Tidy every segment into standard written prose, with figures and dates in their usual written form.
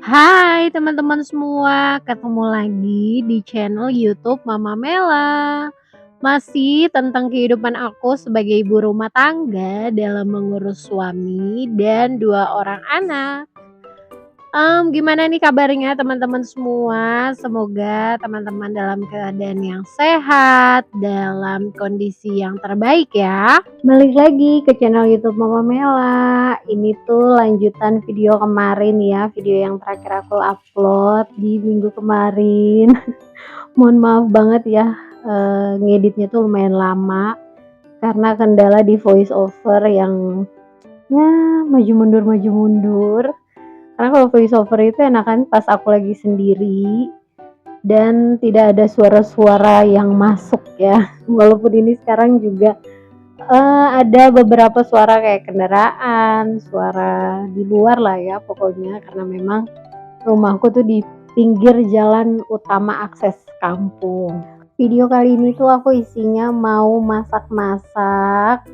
Hai teman-teman semua, ketemu lagi di channel YouTube Mama Mela. Masih tentang kehidupan aku sebagai ibu rumah tangga dalam mengurus suami dan dua orang anak. Gimana nih kabarnya teman-teman semua? Semoga teman-teman dalam keadaan yang sehat, dalam kondisi yang terbaik ya. Balik lagi ke channel YouTube Mama Mela. Ini tuh lanjutan video kemarin ya, video yang terakhir aku upload di minggu kemarin. Mohon maaf banget ya, ngeditnya tuh lumayan lama karena kendala di voice over yang ya maju mundur. Karena kalau voice over itu enakan pas aku lagi sendiri dan tidak ada suara-suara yang masuk ya. Walaupun ini sekarang juga ada beberapa suara kayak kendaraan, suara di luar lah ya pokoknya, karena memang rumahku tuh di pinggir jalan utama akses kampung. Video kali ini tuh aku isinya mau masak-masak,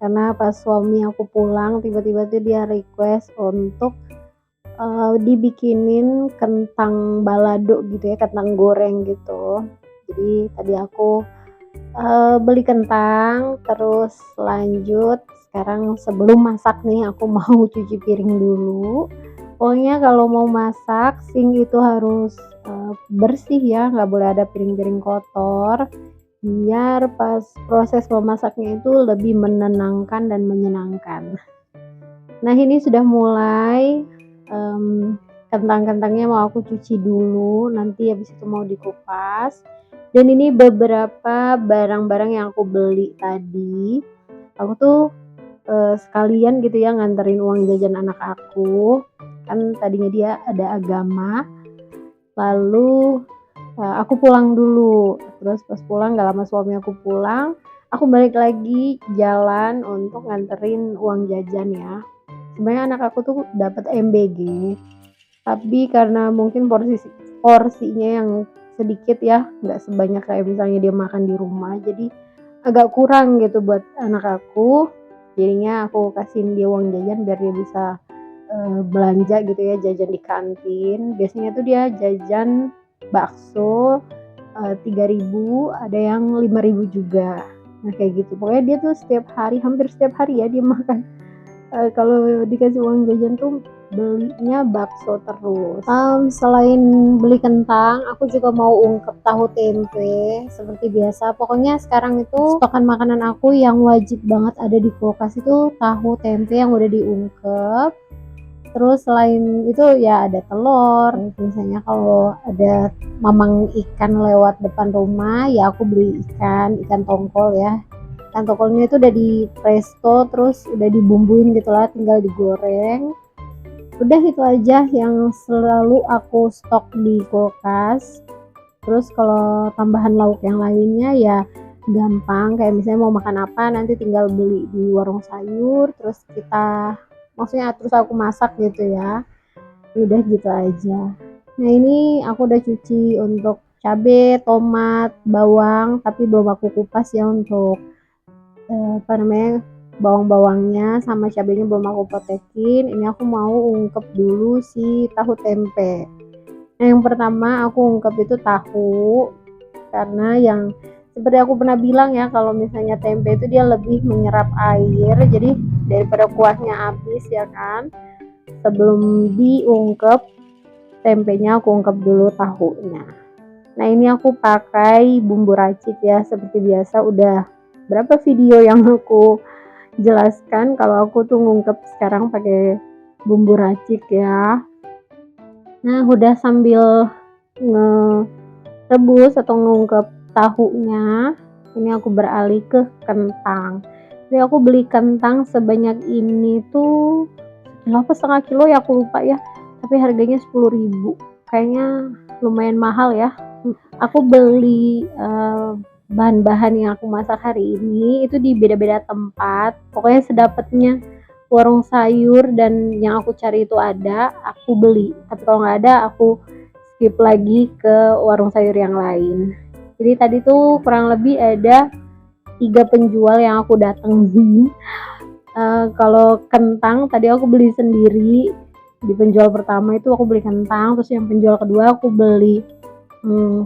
karena pas suami aku pulang tiba-tiba tuh dia request untuk dibikinin kentang balado gitu ya, kentang goreng gitu. Jadi tadi aku beli kentang, terus lanjut sekarang sebelum masak nih aku mau cuci piring dulu. Pokoknya kalau mau masak sink itu harus bersih ya, nggak boleh ada piring-piring kotor, biar pas proses memasaknya itu lebih menenangkan dan menyenangkan. Nah ini sudah mulai, kentang-kentangnya mau aku cuci dulu, nanti habis itu mau dikupas. Dan ini beberapa barang-barang yang aku beli tadi. Aku tuh sekalian gitu ya nganterin uang jajan anak aku. Kan tadinya dia ada agama. Lalu aku pulang dulu. Terus pas pulang gak lama suami aku pulang, aku balik lagi jalan untuk nganterin uang jajan ya. Sebenarnya anak aku tuh dapat MBG, tapi karena mungkin porsinya yang sedikit ya, nggak sebanyak kayak misalnya dia makan di rumah, jadi agak kurang gitu buat anak aku. Jadinya aku kasihin dia uang jajan biar dia bisa belanja gitu ya, jajan di kantin. Biasanya tuh dia jajan bakso 3.000, ada yang 5.000 juga. Nah kayak gitu. Pokoknya dia tuh setiap hari, hampir setiap hari ya dia makan. Kalau dikasih uang jajan tuh belinya bakso terus. Selain beli kentang, aku juga mau ungkep tahu tempe seperti biasa. Pokoknya sekarang itu stokan makanan aku yang wajib banget ada di kulkas itu tahu tempe yang udah diungkep. Terus selain itu ya ada telur. Misalnya kalau ada mamang ikan lewat depan rumah, ya aku beli ikan tongkol ya. Ikan tongkolnya itu udah di presto, terus udah dibumbuin gitu lah, tinggal digoreng. Udah itu aja yang selalu aku stok di kulkas. Terus kalau tambahan lauk yang lainnya ya gampang, kayak misalnya mau makan apa nanti tinggal beli di warung sayur, terus terus aku masak gitu ya. Udah gitu aja. Nah ini aku udah cuci untuk cabai, tomat, bawang, tapi belum aku kupas ya untuk bawang-bawangnya sama cabenya belum aku potekin. Ini aku mau ungkep dulu si tahu tempe. Nah yang pertama aku ungkep itu tahu, karena yang seperti aku pernah bilang ya, kalau misalnya tempe itu dia lebih menyerap air, jadi daripada kuahnya habis ya kan, sebelum diungkep tempenya aku ungkep dulu tahunya. Nah ini aku pakai bumbu racik ya, seperti biasa udah berapa video yang aku jelaskan kalau aku tuh ngungkep sekarang pakai bumbu racik ya. Nah udah sambil ngerebus atau ngungkep tahunya, ini aku beralih ke kentang. Jadi aku beli kentang sebanyak ini tuh berapa, setengah kilo ya aku lupa ya, tapi harganya 10.000, kayaknya lumayan mahal ya. Aku beli bahan-bahan yang aku masak hari ini itu di beda-beda tempat, pokoknya sedapatnya warung sayur dan yang aku cari itu ada, aku beli. Tapi kalau nggak ada aku skip lagi ke warung sayur yang lain. Jadi tadi tuh kurang lebih ada 3 penjual yang aku datengin. Kalau kentang tadi aku beli sendiri, Di penjual pertama itu aku beli kentang, terus yang penjual kedua aku beli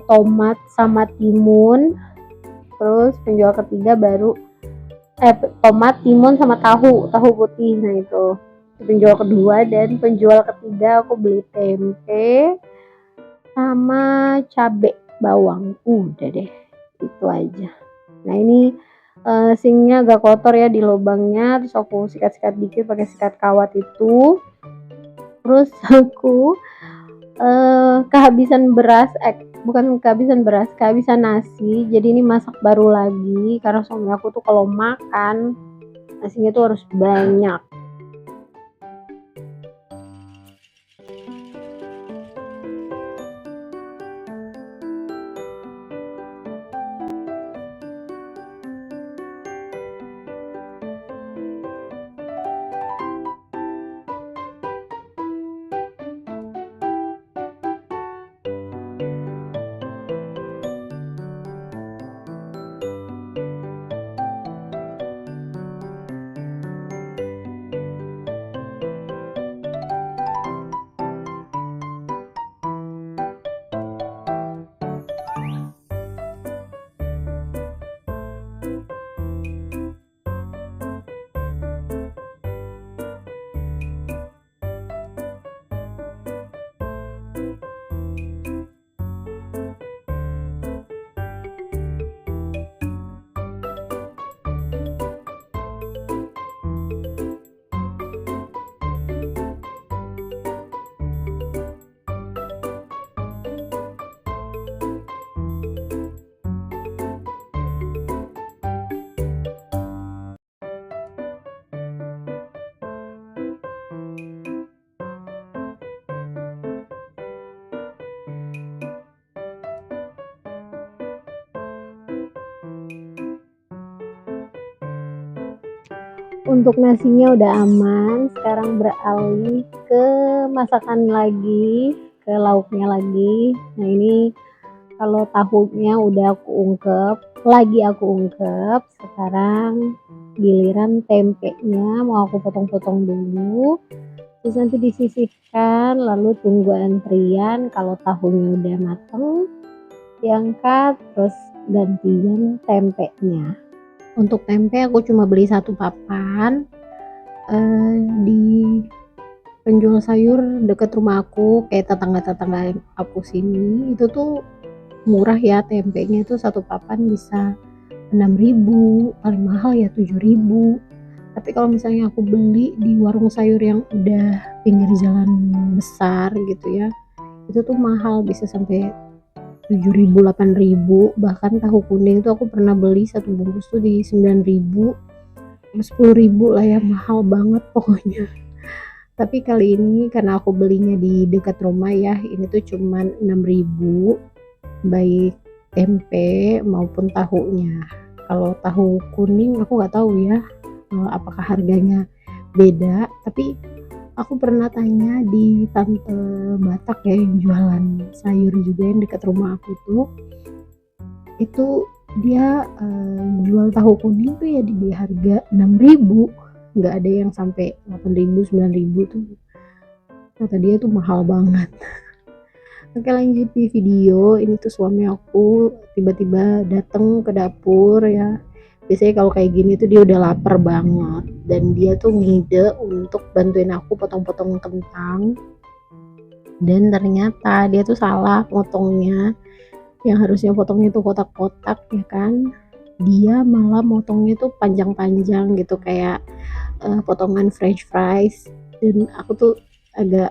tomat sama timun, terus penjual ketiga baru tomat, timun sama tahu putih. Nah itu penjual kedua, dan penjual ketiga aku beli tempe sama cabe bawang. Udah deh, itu aja. Nah ini sinknya agak kotor ya di lubangnya, terus aku sikat-sikat dikit pakai sikat kawat itu. Terus aku kehabisan beras, bukan kehabisan beras, kehabisan nasi. Jadi ini masak baru lagi karena suami aku tuh kalau makan nasinya tuh harus banyak. Untuk nasinya udah aman, sekarang beralih ke masakan lagi, ke lauknya lagi. Nah ini kalau tahunya udah aku ungkep, sekarang giliran tempenya mau aku potong-potong dulu, terus nanti disisihkan, lalu tunggu antrian. Kalau tahunya udah mateng, diangkat, terus gantian tempenya. Untuk tempe aku cuma beli 1 papan di penjual sayur deket rumah aku, kayak tetangga-tetangga aku sini itu tuh murah ya, tempenya itu 1 papan bisa 6.000, paling mahal ya 7.000. Tapi kalau misalnya aku beli di warung sayur yang udah pinggir jalan besar gitu ya, itu tuh mahal, bisa sampai 7.000, 8.000. Bahkan tahu kuning tuh aku pernah beli 1 bungkus tuh di 9.000, 10.000 lah ya, mahal banget pokoknya. Tapi kali ini karena aku belinya di dekat rumah ya, ini tuh cuman 6.000, baik tempe maupun tahunya. Kalau tahu kuning aku nggak tahu ya apakah harganya beda, tapi aku pernah tanya di tante Batak ya yang jualan sayur juga yang dekat rumah aku tuh, itu dia jual tahu kuning tuh ya di harga 6.000, nggak ada yang sampai 8.000, 9.000 tuh. Kata dia tuh mahal banget. Oke, lanjut di video. Ini tuh suami aku tiba-tiba datang ke dapur ya. Biasanya kalau kayak gini tuh dia udah lapar banget, dan dia tuh ngide untuk bantuin aku potong-potong kentang. Dan ternyata dia tuh salah potongnya. Yang harusnya potongnya tuh kotak-kotak ya kan. Dia malah motongnya tuh panjang-panjang gitu, kayak potongan french fries. Dan aku tuh agak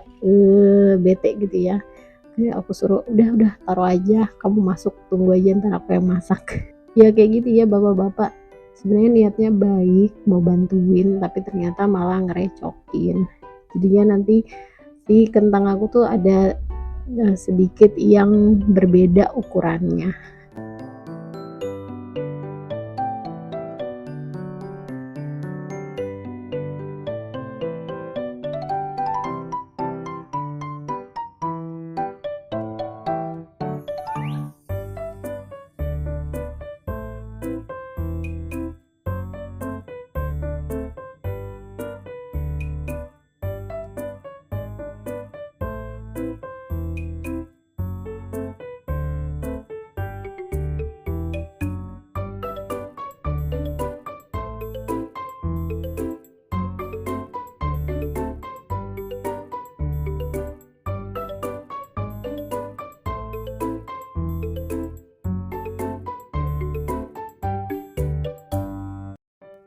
bete gitu ya. Jadi aku suruh udah taruh aja, kamu masuk tunggu aja ntar aku yang masak. Ya kayak gitu ya bapak-bapak, sebenarnya niatnya baik mau bantuin, tapi ternyata malah ngerecokin. Jadinya nanti si kentang aku tuh ada sedikit yang berbeda ukurannya.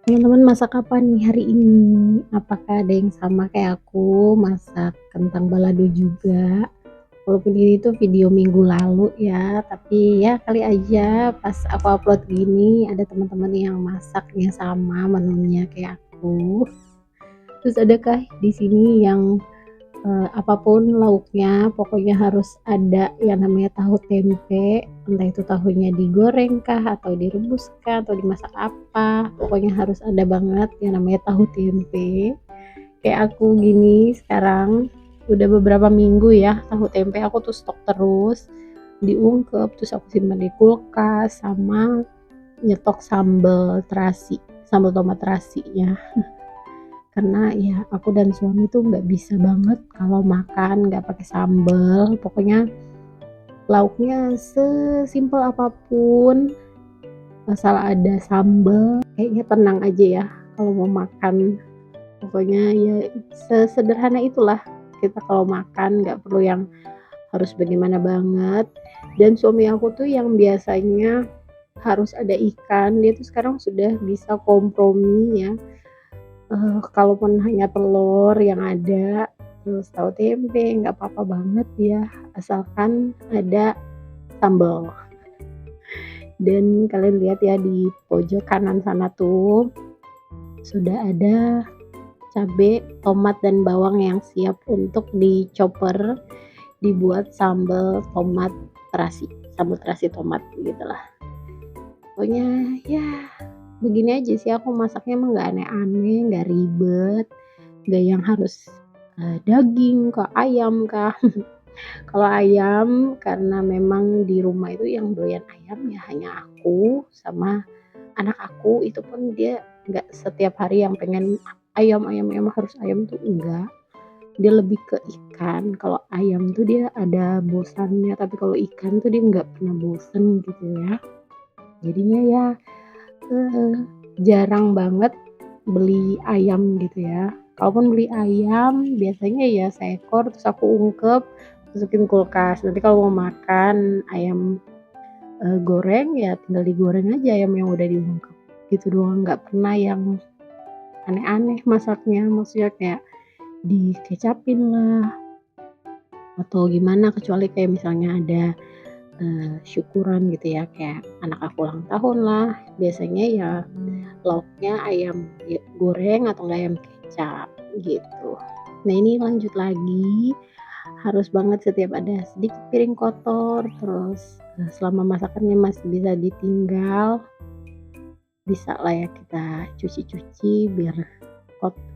Teman-teman masak apa nih hari ini? Apakah ada yang sama kayak aku, masak kentang balado juga? Walaupun ini tuh video minggu lalu ya, tapi ya kali aja pas aku upload gini ada teman-teman yang masaknya sama menunya kayak aku. Terus adakah di sini yang apapun lauknya pokoknya harus ada yang namanya tahu tempe, entah itu tahunya digoreng kah atau direbus kah atau dimasak apa, pokoknya harus ada banget yang namanya tahu tempe. Kayak aku gini sekarang udah beberapa minggu ya, tahu tempe aku tuh stok terus, diungkep terus aku simpan di kulkas, sama nyetok sambal terasi, sambal tomat terasinya. Karena ya aku dan suami tuh nggak bisa banget kalau makan nggak pakai sambal, pokoknya lauknya sesimpel apapun asal ada sambal kayaknya tenang aja ya kalau mau makan. Pokoknya ya sesederhana itulah kita kalau makan, nggak perlu yang harus bagaimana banget. Dan suami aku tuh yang biasanya harus ada ikan, dia tuh sekarang sudah bisa kompromi ya. Kalaupun hanya telur yang ada, terus tahu tempe, nggak apa-apa banget ya, asalkan ada sambal. Dan kalian lihat ya di pojok kanan sana tuh, sudah ada cabai, tomat, dan bawang yang siap untuk dichopper, dibuat sambal tomat terasi, sambal terasi tomat gitulah. Pokoknya ya begini aja sih aku masaknya, emang nggak aneh-aneh, nggak ribet, nggak yang harus daging kah, ayam kah. Kalau ayam karena memang di rumah itu yang doyan ayam ya hanya aku sama anak aku, itu pun dia nggak setiap hari yang pengen ayam ayam ayam harus ayam tuh enggak, dia lebih ke ikan. Kalau ayam tuh dia ada bosannya, tapi kalau ikan tuh dia nggak pernah bosen gitu ya. Jadinya ya jarang banget beli ayam gitu ya. Kalaupun beli ayam biasanya ya seekor terus aku ungkep, masukin kulkas. Nanti kalau mau makan ayam goreng ya tinggal digoreng aja ayam yang udah diungkep. Gitu doang, nggak pernah yang aneh-aneh masaknya. Maksudnya kayak dikecapin lah atau gimana, kecuali kayak misalnya ada syukuran gitu ya, kayak anak aku ulang tahun lah, biasanya ya lauknya ayam goreng atau enggak ayam kecap gitu. Nah ini lanjut lagi, harus banget setiap ada sedikit piring kotor, terus selama masakannya masih bisa ditinggal, bisa lah ya kita cuci-cuci biar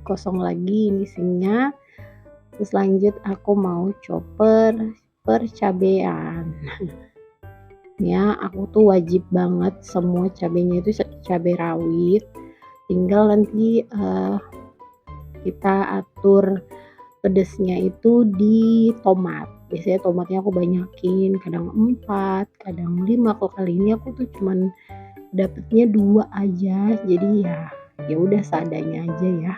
kosong lagi ini sinknya. Terus lanjut aku mau chopper percabean. Ya aku tuh wajib banget semua cabenya itu cabai rawit, tinggal nanti kita atur pedesnya itu di tomat. Biasanya tomatnya aku banyakin, kadang 4, kadang 5. Kalau kali ini aku tuh cuman dapetnya 2 aja, jadi ya udah seadanya aja ya.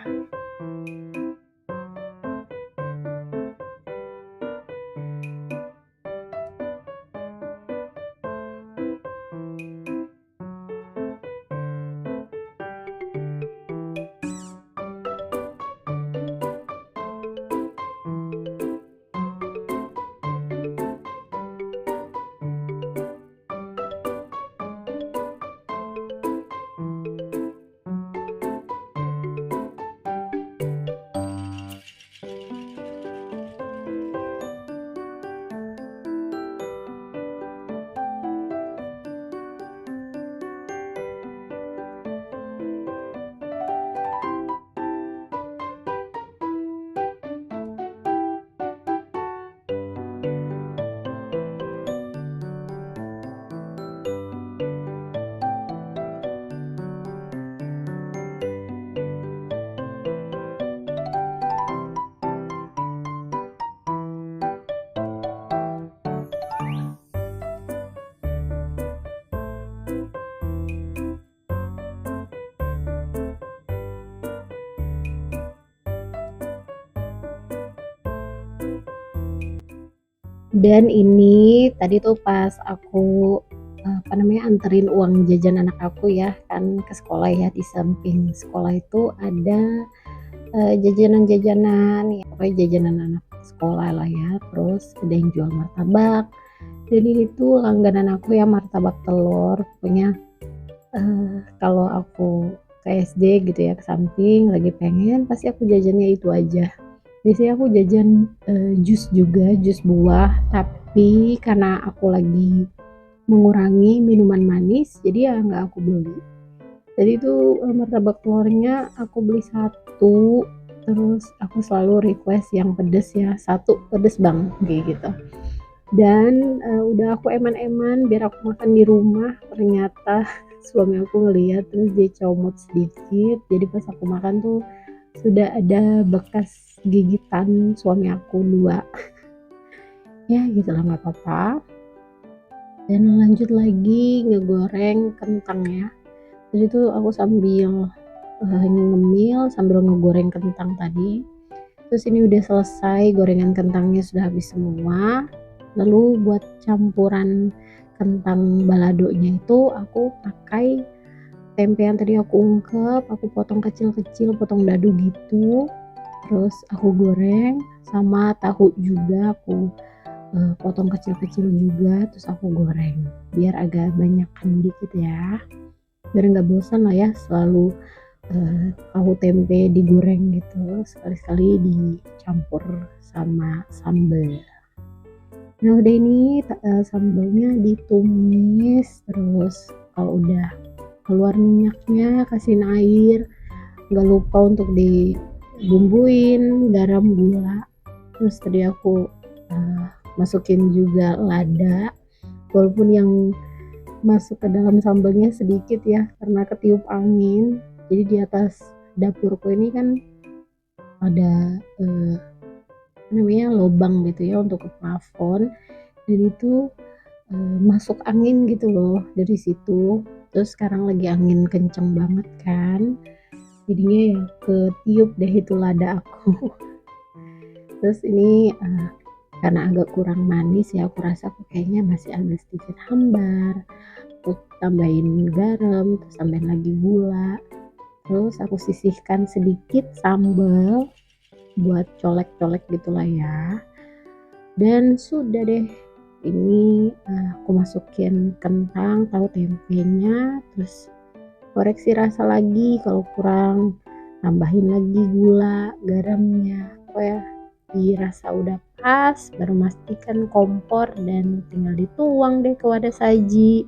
Dan ini tadi tuh pas aku anterin uang jajan anak aku ya, kan ke sekolah ya, di samping sekolah itu ada, jajanan-jajanan, ya pokoknya jajanan anak sekolah lah ya, terus ada yang jual martabak, dan ini tuh langganan aku ya, martabak telur, pokoknya, kalau aku ke SD gitu ya, ke samping lagi pengen, pasti aku jajannya itu aja. Biasanya aku jajan, jus juga, jus buah, tapi karena aku lagi mengurangi minuman manis, jadi ya nggak aku beli. Jadi itu, martabak telurnya aku beli satu, terus aku selalu request yang pedes ya, satu pedes Bang, kayak gitu. Dan, udah aku eman-eman biar aku makan di rumah, ternyata suami aku ngelihat terus dia comot sedikit, jadi pas aku makan tuh sudah ada bekas gigitan suami aku 2. Ya gitulah, nggak apa-apa. Dan lanjut lagi ngegoreng kentang ya. Jadi tuh aku sambil, ngemil sambil ngegoreng kentang tadi. Terus ini udah selesai, gorengan kentangnya sudah habis semua. Lalu buat campuran kentang baladonya itu aku pakai tempe yang tadi aku ungkep, aku potong kecil-kecil, potong dadu gitu. Terus aku goreng sama tahu juga aku, potong kecil-kecil juga, terus aku goreng biar agak banyakan dikit ya, biar nggak bosan lah ya selalu, tahu tempe digoreng gitu, sekali-sekali dicampur sama sambal. Nah udah ini, sambalnya ditumis, terus kalau udah keluar minyaknya kasihin air, nggak lupa untuk dibumbuin garam, gula, terus tadi aku, masukin juga lada, walaupun yang masuk ke dalam sambalnya sedikit ya karena ketiup angin. Jadi di atas dapurku ini kan ada, lobang gitu ya untuk ke plafon, dan itu, masuk angin gitu loh dari situ. Terus sekarang lagi angin kenceng banget kan, jadinya ya ketiup deh itu lada aku. Terus ini, karena agak kurang manis ya, aku rasa aku kayaknya masih agak sedikit hambar, aku tambahin garam, terus tambahin lagi gula, terus aku sisihkan sedikit sambal buat colek-colek gitulah ya. Dan sudah deh, ini, aku masukin kentang, tahu tempenya, terus koreksi rasa lagi, kalau kurang tambahin lagi gula, garamnya, pokoknya dirasa udah pas, baru matikan kompor dan tinggal dituang deh ke wadah saji.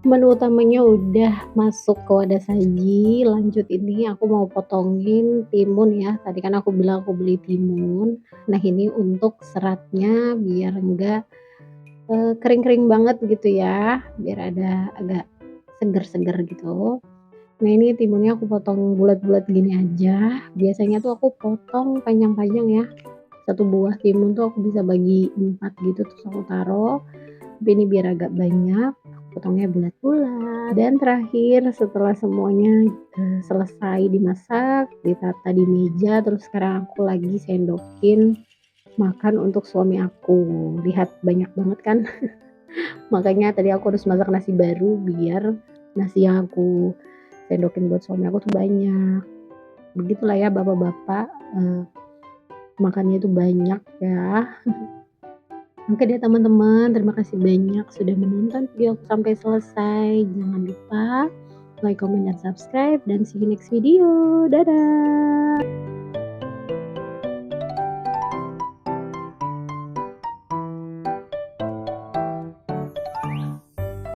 Menu utamanya udah masuk ke wadah saji, lanjut ini aku mau potongin timun ya, tadi kan aku bilang aku beli timun. Nah ini untuk seratnya biar enggak, kering-kering banget gitu ya, biar ada agak seger-seger gitu. Nah ini timunnya aku potong bulat-bulat gini aja, biasanya tuh aku potong panjang-panjang ya, satu buah timun tuh aku bisa bagi 4 gitu terus aku taruh, tapi ini biar agak banyak, aku potongnya bulat-bulat. Dan terakhir setelah semuanya, selesai dimasak, ditata di meja, terus sekarang aku lagi sendokin makan untuk suami aku. Lihat banyak banget kan, makanya tadi aku harus masak nasi baru biar nasi yang aku sendokin buat suami aku tuh banyak. Begitulah ya bapak-bapak, makannya itu banyak ya. Oke deh teman-teman, terima kasih banyak sudah menonton video aku sampai selesai. Jangan lupa like, comment, dan subscribe, dan see you next video. Dadah.